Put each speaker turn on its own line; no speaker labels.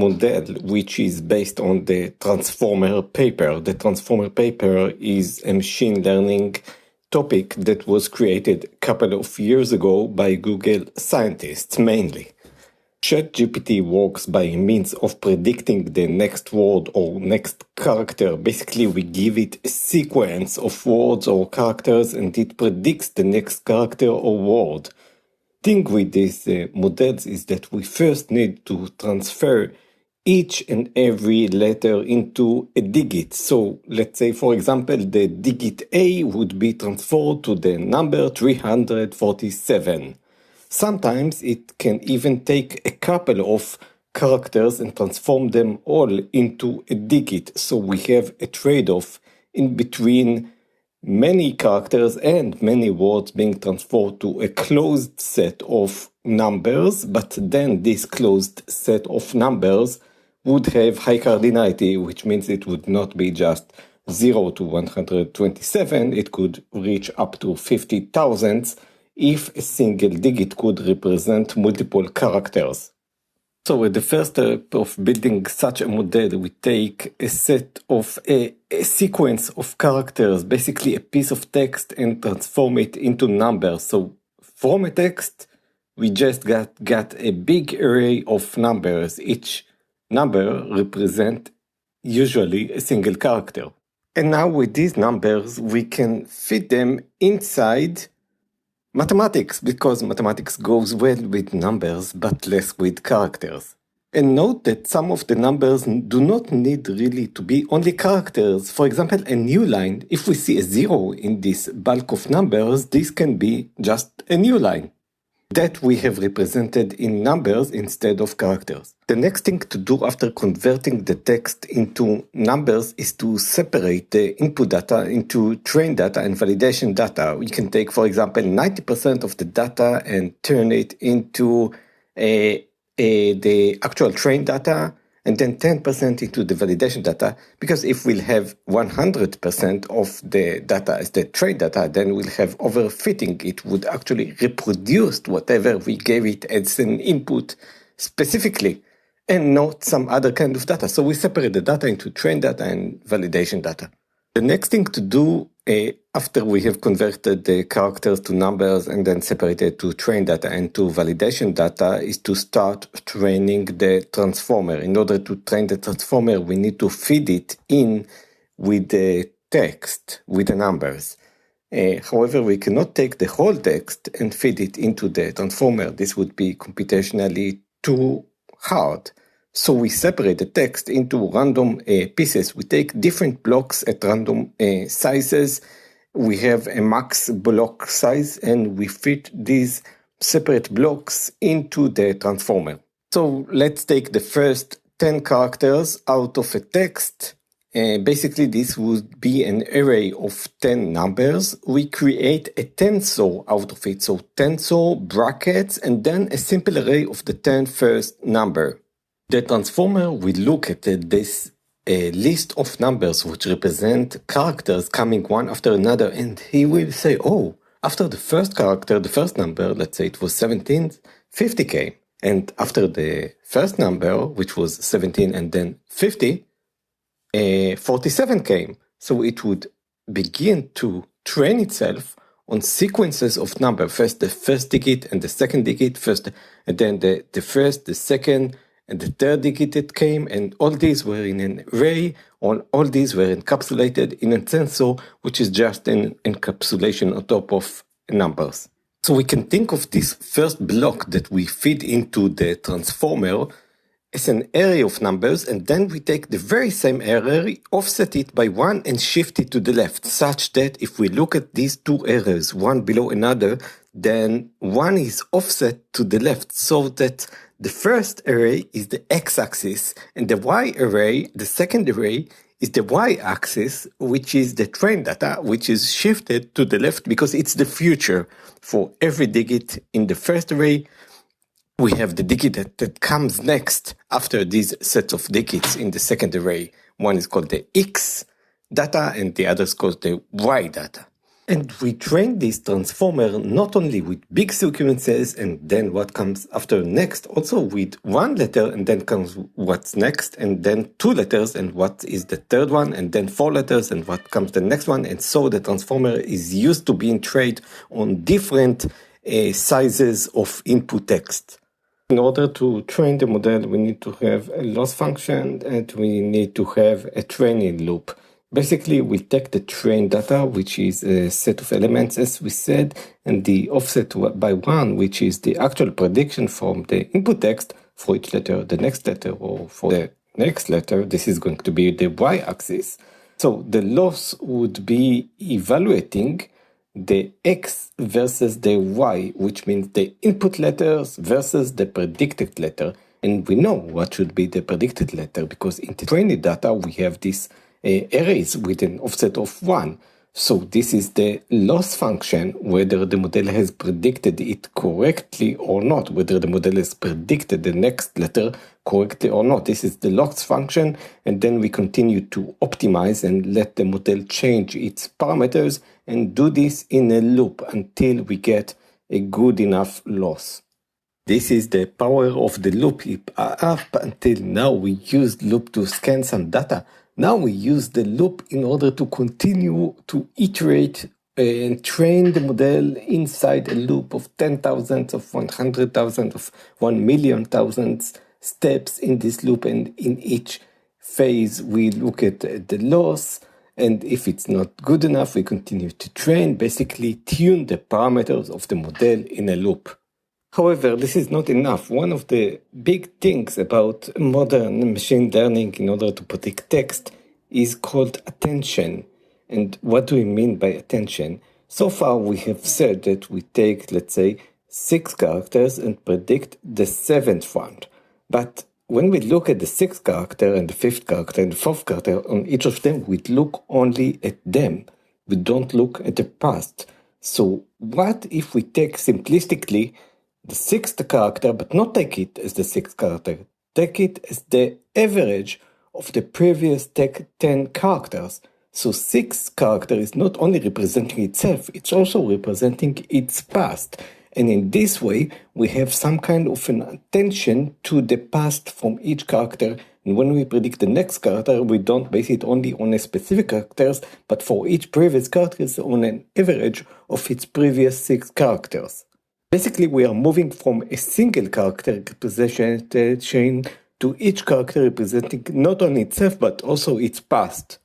model, which is based on the transformer paper. The transformer paper is a machine learning topic that was created a couple of years ago by Google scientists mainly. ChatGPT works by means of predicting the next word or next character. Basically, we give it a sequence of words or characters and it predicts the next character or word. The thing with these models is that we first need to transfer each and every letter into a digit. So let's say, for example, the digit A would be transferred to the number 347. Sometimes it can even take a couple of characters and transform them all into a digit. So we have a trade-off in between many characters and many words being transferred to a closed set of numbers, but then this closed set of numbers would have high cardinality, which means it would not be just 0 to 127, it could reach up to 50,000 if a single digit could represent multiple characters. So at the first step of building such a model, we take a sequence of characters, basically a piece of text, and transform it into numbers. So from a text, we just got a big array of numbers. Each number represents usually a single character. And now with these numbers, we can fit them inside mathematics, because mathematics goes well with numbers, but less with characters. And note that some of the numbers do not need really to be only characters. For example, a new line, if we see a 0 in this bulk of numbers, this can be just a new line that we have represented in numbers instead of characters. The next thing to do after converting the text into numbers is to separate the input data into trained data and validation data. We can take, for example, 90% of the data and turn it into the actual trained data, and then 10% into the validation data, because if we'll have 100% of the data as the trained data, then we'll have overfitting. It would actually reproduce whatever we gave it as an input specifically, and not some other kind of data. So we separate the data into trained data and validation data. The next thing to do after we have converted the characters to numbers and then separated to trained data and to validation data is to start training the transformer. In order to train the transformer, we need to feed it in with the text, with the numbers. However, we cannot take the whole text and feed it into the transformer. This would be computationally too hard. So we separate the text into random pieces. We take different blocks at random sizes. We have a max block size, and we fit these separate blocks into the transformer. So let's take the first 10 characters out of a text. Basically, this would be an array of 10 numbers. We create a tensor out of it. So tensor, brackets, and then a simple array of the 10 first number. The transformer will look at this list of numbers which represent characters coming one after another, and he will say, oh, after the first character, the first number, let's say it was 17, 50 came. And after the first number, which was 17 and then 50, 47 came. So it would begin to train itself on sequences of numbers. First the first digit and the second digit, first, and then the first, the second, and the third digit that came, and all these were in an array, all these were encapsulated in a tensor, which is just an encapsulation on top of numbers. So we can think of this first block that we feed into the transformer as an array of numbers, and then we take the very same array, offset it by 1 and shift it to the left, such that if we look at these two arrays, one below another, then one is offset to the left, so that the first array is the x-axis, and the y-array, the second array, is the y-axis, which is the trained data, which is shifted to the left because it's the future. For every digit in the first array, we have the digit that comes next after these sets of digits in the second array. One is called the x data, and the other is called the y data. And we train this transformer not only with big sequences and then what comes after next, also with one letter and then comes what's next, and then two letters and what is the third one, and then four letters and what comes the next one. And so the transformer is used to being trained on different sizes of input text. In order to train the model, we need to have a loss function and we need to have a training loop. Basically, we take the train data, which is a set of elements, as we said, and the offset by one, which is the actual prediction from the input text for each letter, the next letter, or for the next letter. This is going to be the y-axis. So the loss would be evaluating the x versus the y, which means the input letters versus the predicted letter. And we know what should be the predicted letter because in the training data, we have this arrays with an offset of 1. So this is the loss function, whether the model has predicted it correctly or not, whether the model has predicted the next letter correctly or not. This is the loss function, and then we continue to optimize and let the model change its parameters and do this in a loop until we get a good enough loss. This is the power of the loop. Up until now, we used loop to scan some data. Now we use the loop in order to continue to iterate and train the model inside a loop of 10,000, of 100,000, of 1,000,000 steps in this loop. And in each phase, we look at the loss. And if it's not good enough, we continue to train, basically tune the parameters of the model in a loop. However, this is not enough. One of the big things about modern machine learning in order to predict text is called attention. And what do we mean by attention? So far, we have said that we take, let's say, 6 characters and predict the 7th one. But when we look at the 6th character and the 5th character and the 4th character, on each of them, we look only at them. We don't look at the past. So what if we take simplistically the 6th character, but not take it as the 6th character. Take it as the average of the previous 10 characters. So 6th character is not only representing itself, it's also representing its past. And in this way, we have some kind of an attention to the past from each character. And when we predict the next character, we don't base it only on a specific characters, but for each previous character on an average of its previous 6 characters. Basically, we are moving from a single character representation to each character representing not only itself, but also its past.